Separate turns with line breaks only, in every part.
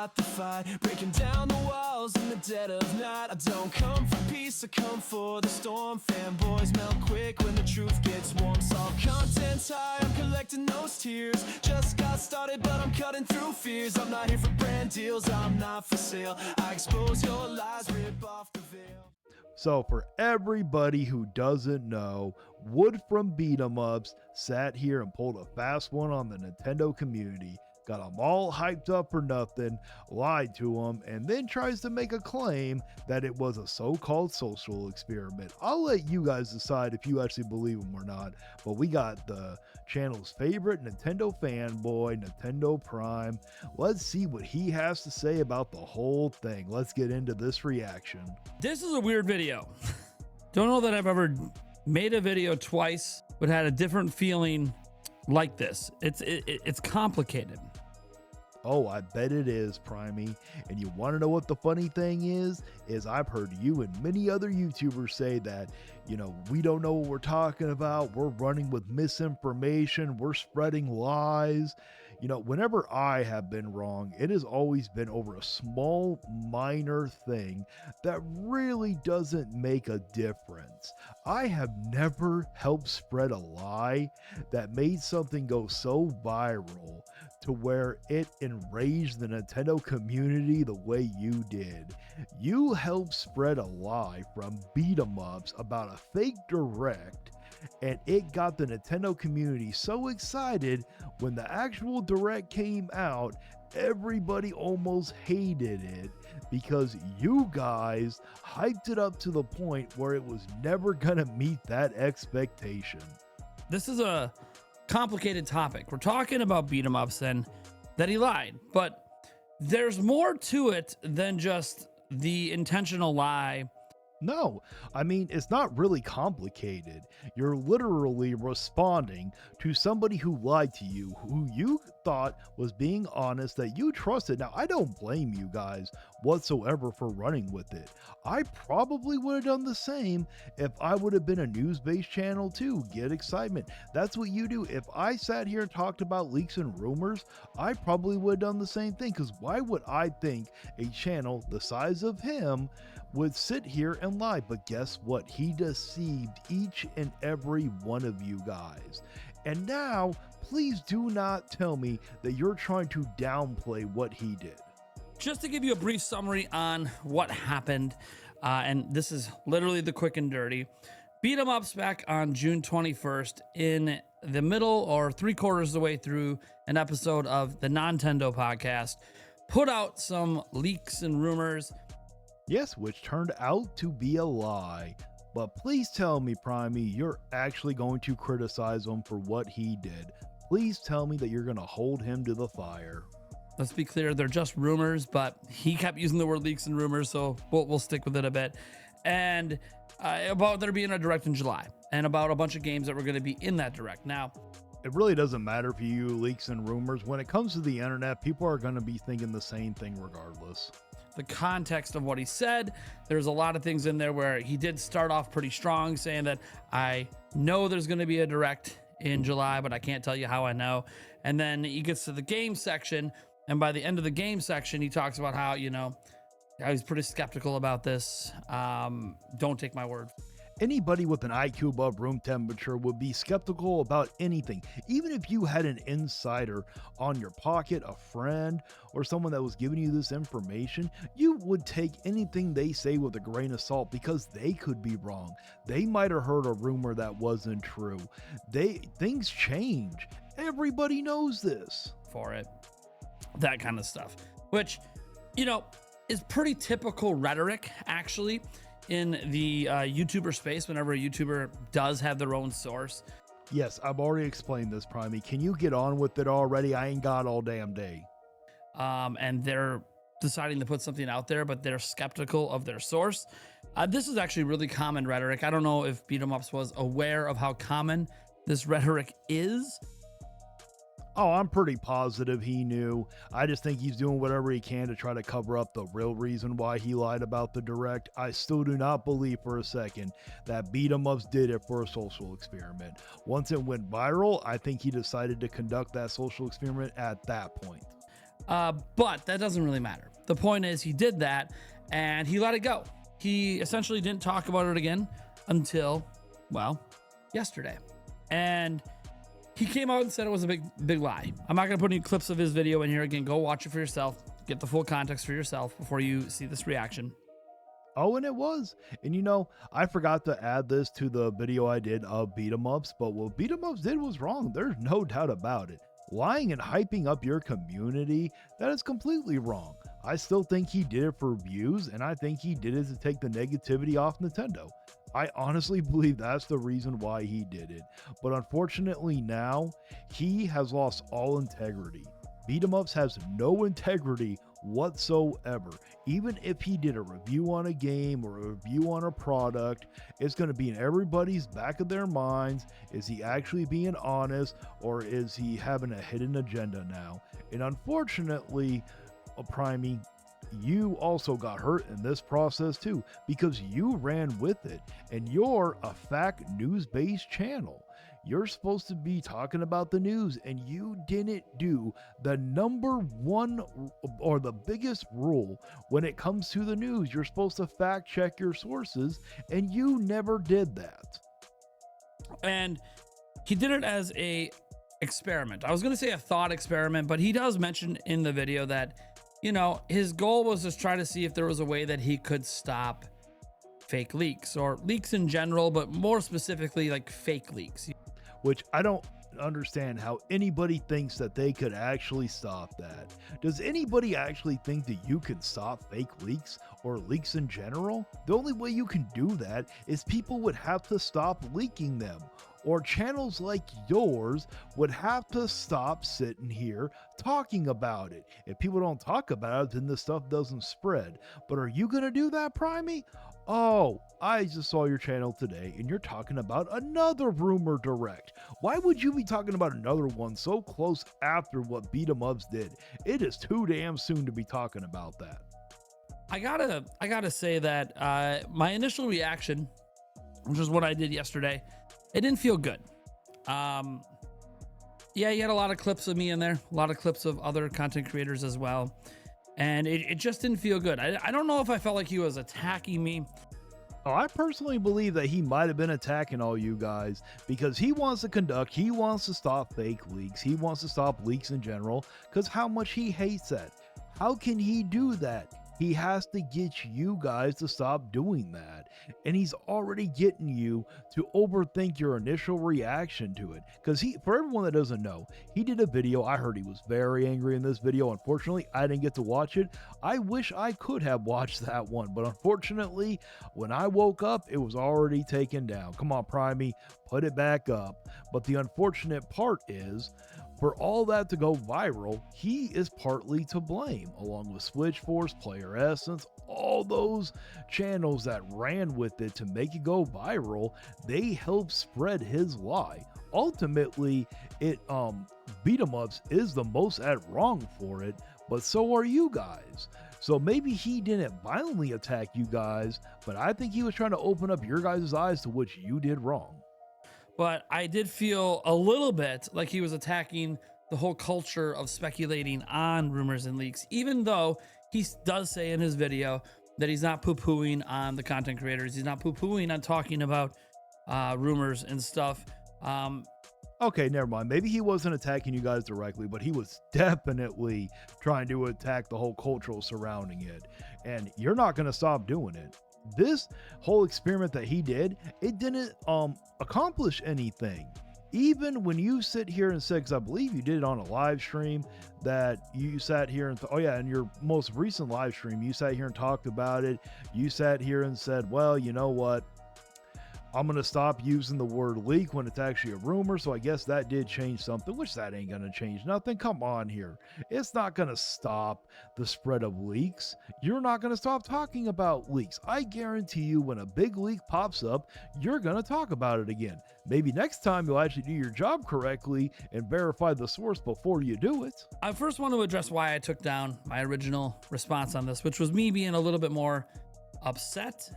start the fight, breaking down the walls in the dead of night. I don't come for peace, I come for the storm. Fanboys melt quick when the truth gets warm. All content's high, I'm collecting those tears. Just got started, but I'm cutting through fears. I'm not here for brand deals, I'm not for sale. I expose your lies, rip off the veil.
So for everybody who doesn't know, Wood from Beat 'em Ups sat here and pulled a fast one on the Nintendo community, got them all hyped up for nothing, lied to them, and then tries to make a claim that it was a so-called social experiment. I'll let you guys decide if you actually believe him or not, but we got the channel's favorite Nintendo fanboy, Nintendo Prime. Let's see what he has to say about the whole thing. Let's get into this reaction.
This is a weird video. Don't know that I've ever made a video twice, but had a different feeling like this. It's complicated.
Oh, I bet it is, Primey. And you want to know what the funny thing is I've heard you and many other YouTubers say that, we don't know what we're talking about. We're running with misinformation. We're spreading lies. Whenever I have been wrong, it has always been over a small, minor thing that really doesn't make a difference. I have never helped spread a lie that made something go so viral to where it enraged the Nintendo community the way you did. You helped spread a lie from beat 'em ups about a fake direct, and it got the Nintendo community so excited when the actual direct came out, everybody almost hated it because you guys hyped it up to the point where it was never gonna meet that expectation.
This is a complicated topic. We're talking about beat 'em ups and that he lied, but there's more to it than just the intentional lie.
No, I mean, it's not really complicated. You're literally responding to somebody who lied to you, who you thought was being honest, that you trusted. Now, I don't blame you guys whatsoever for running with it. I probably would have done the same if I would have been a news-based channel too. Get excitement. That's what you do. If I sat here and talked about leaks and rumors, I probably would have done the same thing, because why would I think a channel the size of him would sit here and lie? But guess what? He deceived each and every one of you guys. And now, please do not tell me that you're trying to downplay what he did.
Just to give you a brief summary on what happened, and this is literally the quick and dirty. Beat 'em ups back on June 21st, in the middle or 3/4 of the way through an episode of the Nintendo podcast, put out some leaks and rumors.
Yes, which turned out to be a lie. But please tell me, Primey, you're actually going to criticize him for what he did. Please tell me that you're going to hold him to the fire.
Let's be clear, they're just rumors, but he kept using the word leaks and rumors, so we'll stick with it a bit. And about there being a direct in July, and about a bunch of games that were going to be in that direct. Now,
it really doesn't matter for you, leaks and rumors. When it comes to the internet, people are going to be thinking the same thing regardless.
The context of what he said, there's a lot of things in there where he did start off pretty strong, saying that I know there's going to be a direct in July, but I can't tell you how I know. And then he gets to the game section, and by the end of the game section, he talks about how, I was pretty skeptical about this. Don't take my word.
Anybody with an IQ above room temperature would be skeptical about anything. Even if you had an insider on your pocket, a friend, or someone that was giving you this information, you would take anything they say with a grain of salt, because they could be wrong. They might have heard a rumor that wasn't true. Things change. Everybody knows this.
For it. That kind of stuff. Which, is pretty typical rhetoric, actually, in the YouTuber space whenever a YouTuber does have their own source.
Yes, I've already explained this, Primey. Can you get on with it already? I ain't got all damn day.
And they're deciding to put something out there, but they're skeptical of their source. This is actually really common rhetoric. I don't know if Beat 'em Ups was aware of how common this rhetoric is.
Oh, I'm pretty positive he knew. I just think he's doing whatever he can to try to cover up the real reason why he lied about the direct. I still do not believe for a second that Beat 'em Ups did it for a social experiment. Once it went viral, I think he decided to conduct that social experiment at that point.
But that doesn't really matter. The point is he did that and he let it go. He essentially didn't talk about it again until, well, yesterday. And he came out and said it was a big lie. I'm not going to put any clips of his video in here. Again, go watch it for yourself. Get the full context for yourself before you see this reaction.
Oh, and it was. And you know, I forgot to add this to the video I did of beat 'em ups, but what beat 'em ups did was wrong. There's no doubt about it. Lying and hyping up your community, that is completely wrong. I still think he did it for views, and I think he did it to take the negativity off Nintendo. I honestly believe that's the reason why he did it. But unfortunately now, he has lost all integrity. Beat 'em ups has no integrity whatsoever. Even if he did a review on a game or a review on a product, it's going to be in everybody's back of their minds. Is he actually being honest, or is he having a hidden agenda now? And unfortunately, Primey, you also got hurt in this process too, because you ran with it, and you're a fact news-based channel. You're supposed to be talking about the news, and you didn't do the number one or the biggest rule when it comes to the news. You're supposed to fact check your sources, and you never did that.
And he did it as a experiment. I was going to say a thought experiment, but he does mention in the video that, you know, his goal was to try to see if there was a way that he could stop fake leaks, or leaks in general, but more specifically like fake leaks.
Which I don't understand how anybody thinks that they could actually stop that. Does anybody actually think that you can stop fake leaks or leaks in general? The only way you can do that is people would have to stop leaking them, or channels like yours would have to stop sitting here talking about it. If people don't talk about it, then the stuff doesn't spread. But are you gonna do that, Primey? Oh, I just saw your channel today and you're talking about another rumor direct. Why would you be talking about another one so close after what beat 'em ups did? It is too damn soon to be talking about that.
I gotta say that my initial reaction, which is what I did yesterday, it didn't feel good. Yeah, you had a lot of clips of me in there, a lot of clips of other content creators as well. And it just didn't feel good. I don't know if I felt like he was attacking me.
Oh, I personally believe that he might have been attacking all you guys because he wants to stop fake leaks. He wants to stop leaks in general because how much he hates that. How can he do that? He has to get you guys to stop doing that. And he's already getting you to overthink your initial reaction to it. Because for everyone that doesn't know, he did a video. I heard he was very angry in this video. Unfortunately, I didn't get to watch it. I wish I could have watched that one. But unfortunately, when I woke up, it was already taken down. Come on, Primey, put it back up. But the unfortunate part is, for all that to go viral, he is partly to blame, along with Switchforce, Player Essence, all those channels that ran with it to make it go viral. They helped spread his lie. Ultimately, beat 'em ups is the most at wrong for it, but so are you guys. So maybe he didn't violently attack you guys, but I think he was trying to open up your guys' eyes to what you did wrong.
But I did feel a little bit like he was attacking the whole culture of speculating on rumors and leaks, even though he does say in his video that he's not poo-pooing on the content creators. He's not poo-pooing on talking about rumors and stuff.
Okay, never mind. Maybe he wasn't attacking you guys directly, but he was definitely trying to attack the whole cultural surrounding it. And you're not going to stop doing it. This whole experiment that he did, it didn't accomplish anything. Even when you sit here and said, because I believe you did it on a live stream, that you sat here and in your most recent live stream, you sat here and talked about it. You sat here and said, well, you know what? I'm going to stop using the word leak when it's actually a rumor. So I guess that did change something, which that ain't going to change nothing. Come on here. It's not going to stop the spread of leaks. You're not going to stop talking about leaks. I guarantee you when a big leak pops up, you're going to talk about it again. Maybe next time you'll actually do your job correctly and verify the source before you do it.
I first want to address why I took down my original response on this, which was me being a little bit more upset.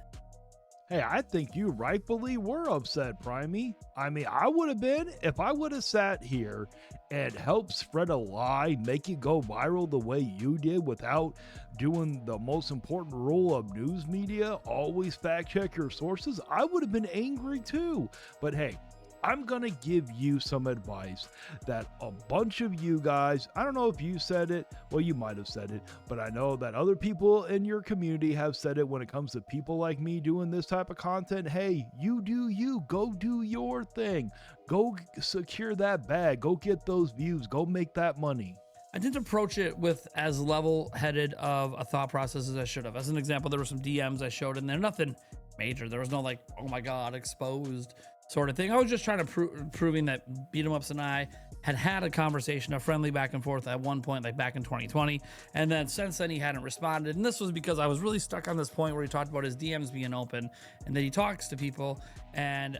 Hey, I think you rightfully were upset, Primey. I mean, I would have been if I would have sat here and helped spread a lie, make it go viral the way you did without doing the most important rule of news media, always fact check your sources. I would have been angry too. But hey, I'm going to give you some advice that a bunch of you guys, I don't know if you said it, well, you might have said it, but I know that other people in your community have said it when it comes to people like me doing this type of content. Hey, you do you, go do your thing, go secure that bag, go get those views, go make that money.
I didn't approach it with as level-headed of a thought process as I should have. As an example, there were some DMs I showed in there, nothing major. There was no like, oh my God, exposed sort of thing. I was just trying to proving that Beat 'em Ups and I had a conversation, a friendly back and forth at one point, like back in 2020. And then since then he hadn't responded. And this was because I was really stuck on this point where he talked about his DMs being open and that he talks to people. And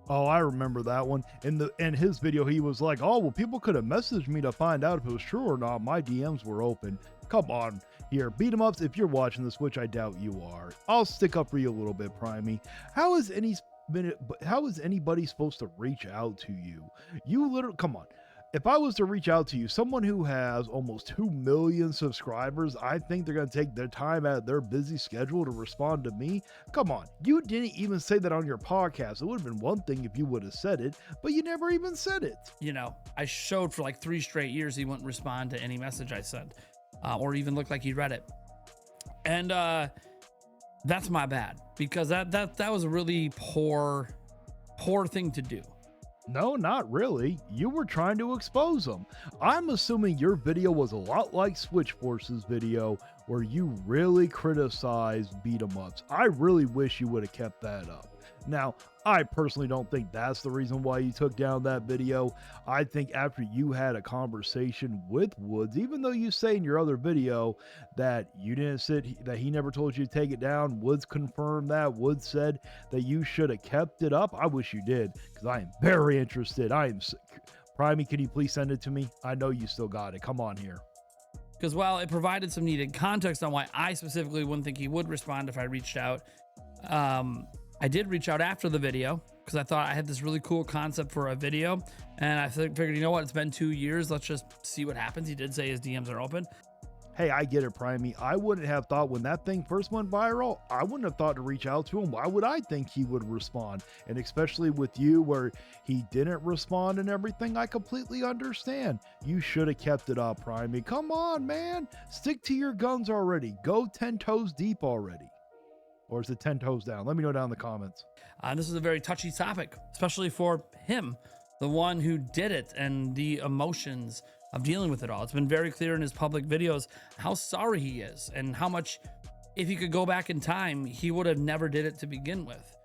oh, I remember that one. In his video, he was like, oh, well, people could have messaged me to find out if it was true or not. My DMs were open. Come on here, Beat 'em Ups. If you're watching this, which I doubt you are, I'll stick up for you a little bit, Primey. How is anybody supposed to reach out to you? You literally, come on. If I was to reach out to you, someone who has almost 2 million subscribers, I think they're going to take their time out of their busy schedule to respond to me. Come on. You didn't even say that on your podcast. It would have been one thing if you would have said it, but you never even said it.
You know, I showed for like 3 straight years he wouldn't respond to any message I sent, or even look like he read it. And that's my bad, because that was a really poor thing to do.
No, not really. You were trying to expose them. I'm assuming your video was a lot like Switch Force's video where you really criticized Beat 'em Ups. I really wish you would have kept that up. Now, I personally don't think that's the reason why you took down that video. I think after you had a conversation with Woods, even though you say in your other video that you didn't that he never told you to take it down, Woods confirmed that. Woods said that you should have kept it up. I wish you did, because I am very interested. Primey, can you please send it to me? I know you still got it. Come on here.
Because while it provided some needed context on why I specifically wouldn't think he would respond if I reached out, I did reach out after the video because I thought I had this really cool concept for a video, and I figured, you know what, it's been 2 years, let's just see what happens. He did say his DMs are open.
Hey, I get it, Primey. I wouldn't have thought when that thing first went viral, I wouldn't have thought to reach out to him. Why would I think he would respond? And especially with you where he didn't respond and everything, I completely understand. You should have kept it up, Primey. Come on, man. Stick to your guns already. Go 10 toes deep already. Or is it 10 toes down? Let me know down in the comments.
This is a very touchy topic, especially for him, the one who did it, and the emotions of dealing with it all. It's been very clear in his public videos how sorry he is and how much, if he could go back in time, he would have never did it to begin with.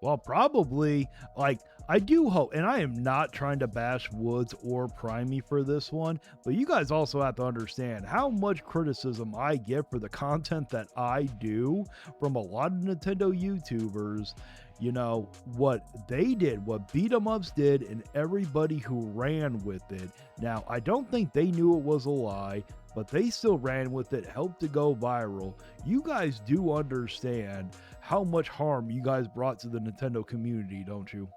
Well, probably, like, I do hope, and I am not trying to bash Woods or Primey for this one, but you guys also have to understand how much criticism I get for the content that I do from a lot of Nintendo YouTubers. You know, what they did, what Beat 'em Ups did, and everybody who ran with it. Now, I don't think they knew it was a lie, but they still ran with it, helped to go viral. You guys do understand how much harm you guys brought to the Nintendo community, don't you?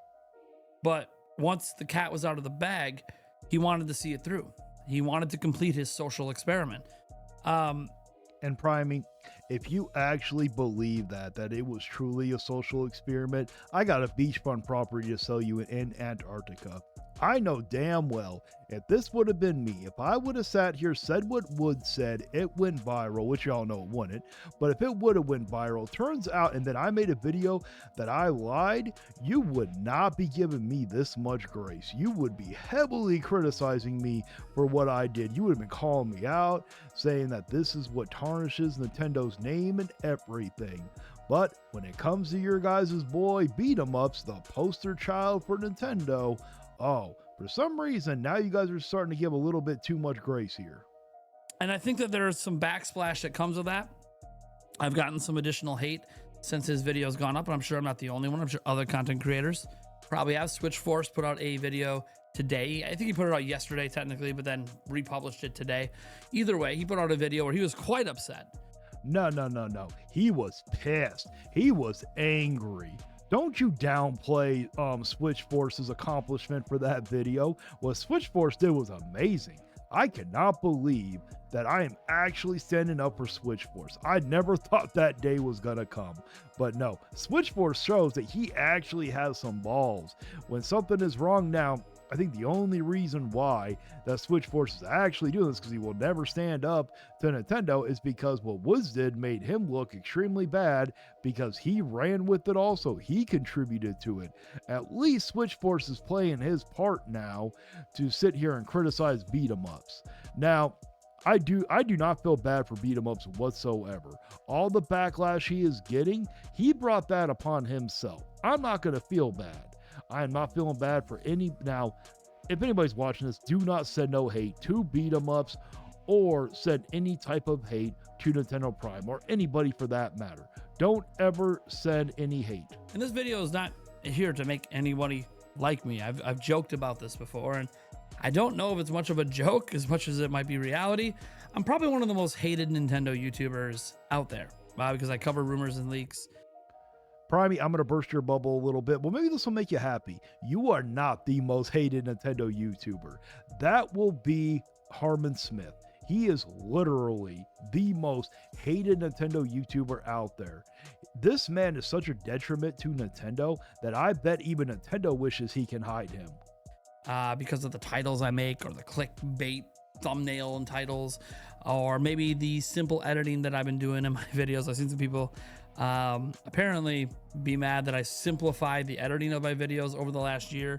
But once the cat was out of the bag, he wanted to see it through. He wanted to complete his social experiment.
And Primey, if you actually believe that it was truly a social experiment, I got a beachfront property to sell you in Antarctica. I know damn well if this would have been me, if I would have sat here, said what Wood said, it went viral, which y'all know it wouldn't, but if it would have went viral, turns out, and then I made a video that I lied, you would not be giving me this much grace. You would be heavily criticizing me for what I did. You would have been calling me out, saying that this is what tarnishes Nintendo's name and everything. But when it comes to your guys' boy Beat 'em Ups, the poster child for Nintendo, oh, for some reason, now you guys are starting to give a little bit too much grace here.
And I think that there's some backsplash that comes with that. I've gotten some additional hate since his video's gone up, and I'm sure I'm not the only one. I'm sure other content creators probably have. Switch Force put out a video today. I think he put it out yesterday, technically, but then republished it today. Either way, he put out a video where he was quite upset.
No, no, no, no. He was pissed. He was angry. Don't you downplay Switchforce's accomplishment for that video. What Switchforce did was amazing. I cannot believe that I am actually standing up for Switchforce. I never thought that day was gonna come. But no, Switchforce shows that he actually has some balls. When something is wrong now, I think the only reason why that Switchforce is actually doing this, because he will never stand up to Nintendo, is because what Woods did made him look extremely bad, because he ran with it also. He contributed to it. At least Switchforce is playing his part now to sit here and criticize beat-em-ups. Now, I do not feel bad for beat-em-ups whatsoever. All the backlash he is getting, he brought that upon himself. I'm not going to feel bad. I am not feeling bad for any. Now, if anybody's watching this, do not send no hate to beat-em-ups or send any type of hate to Nintendo Prime or anybody for that matter. Don't ever send any hate.
And this video is not here to make anybody like me. I've joked about this before, and I don't know if it's much of a joke as much as it might be reality. I'm probably one of the most hated Nintendo YouTubers out there because I cover rumors and leaks.
Primey, I'm going to burst your bubble a little bit. Well, maybe this will make you happy. You are not the most hated Nintendo YouTuber. That will be Harmon Smith. He is literally the most hated Nintendo YouTuber out there. This man is such a detriment to Nintendo that I bet even Nintendo wishes he can hide him.
Because of the titles I make, or the clickbait thumbnail and titles, or maybe the simple editing that I've been doing in my videos. I've seen some people apparently be mad that I simplified the editing of my videos over the last year.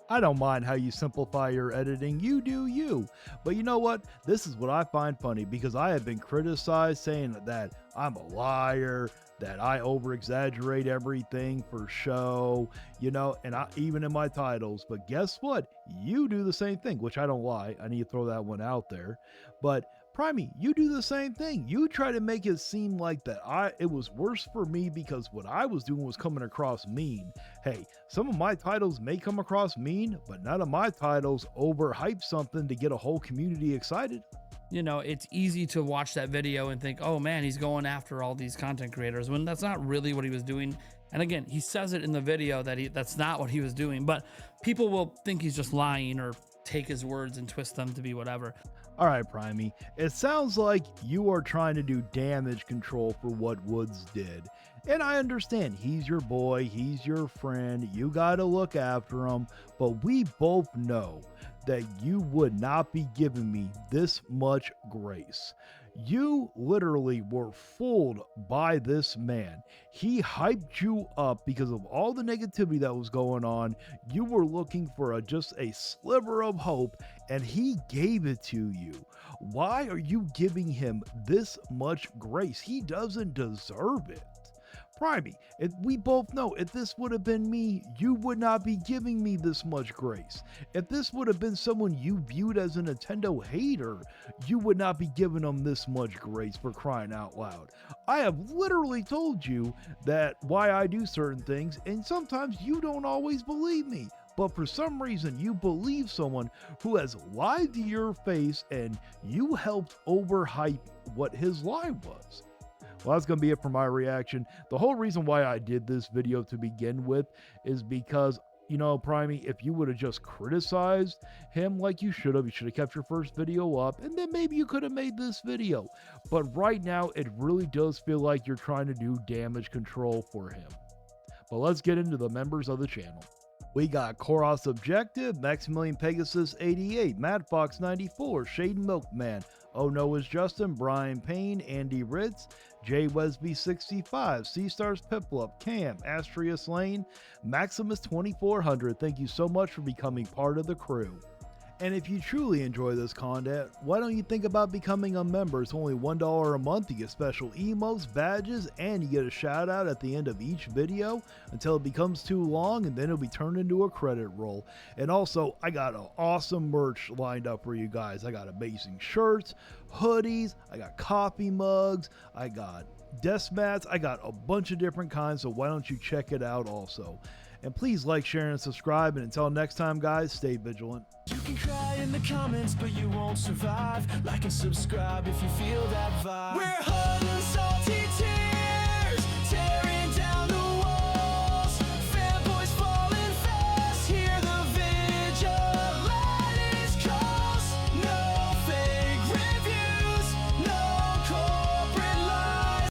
I don't mind how you simplify your editing. You do you. But you know what? This is what I find funny, because I have been criticized saying that I'm a liar, that I over exaggerate everything for show, you know, and even in my titles. But guess what? You do the same thing, which I don't lie. I need to throw that one out there. But Primey, you do the same thing. You try to make it seem like that it was worse for me because what I was doing was coming across mean. Hey, some of my titles may come across mean, but none of my titles overhype something to get a whole community excited.
You know, it's easy to watch that video and think, oh man, he's going after all these content creators, when that's not really what he was doing. And again, he says it in the video that that's not what he was doing, but people will think he's just lying or take his words and twist them to be whatever.
All right, Primey, it sounds like you are trying to do damage control for what Woods did. And I understand, he's your boy, he's your friend, you got to look after him, but we both know that you would not be giving me this much grace. You literally were fooled by this man. He hyped you up because of all the negativity that was going on. You were looking for just a sliver of hope, and he gave it to you. Why are you giving him this much grace? He doesn't deserve it. Primey, if we both know, if this would have been me, you would not be giving me this much grace. If this would have been someone you viewed as a Nintendo hater, you would not be giving them this much grace, for crying out loud. I have literally told you that why I do certain things, and sometimes you don't always believe me. But for some reason, you believe someone who has lied to your face, and you helped overhype what his lie was. Well, that's going to be it for my reaction. The whole reason why I did this video to begin with is because, you know, Primey, if you would have just criticized him like you should have kept your first video up, and then maybe you could have made this video. But right now, it really does feel like you're trying to do damage control for him. But let's get into the members of the channel. We got Koros Objective, Maximilian Pegasus 88, Mad Fox 94, Shade Milkman, Oh No Is Justin, Brian Payne, Andy Ritz, Jay Wesby 65, C-Stars Piplup, Cam, Astrius Lane, Maximus 2400. Thank you so much for becoming part of the crew. And if you truly enjoy this content, why don't you think about becoming a member? It's only $1 a month. You get special emotes, badges, and you get a shout out at the end of each video until it becomes too long, and then it'll be turned into a credit roll. And also, I got an awesome merch lined up for you guys. I got amazing shirts, hoodies, I got coffee mugs, I got desk mats, I got a bunch of different kinds, so why don't you check it out also. And please like, share, and subscribe. And until next time, guys, stay vigilant.
You can cry in the comments, but you won't survive. Like and subscribe if you feel that vibe. We're hard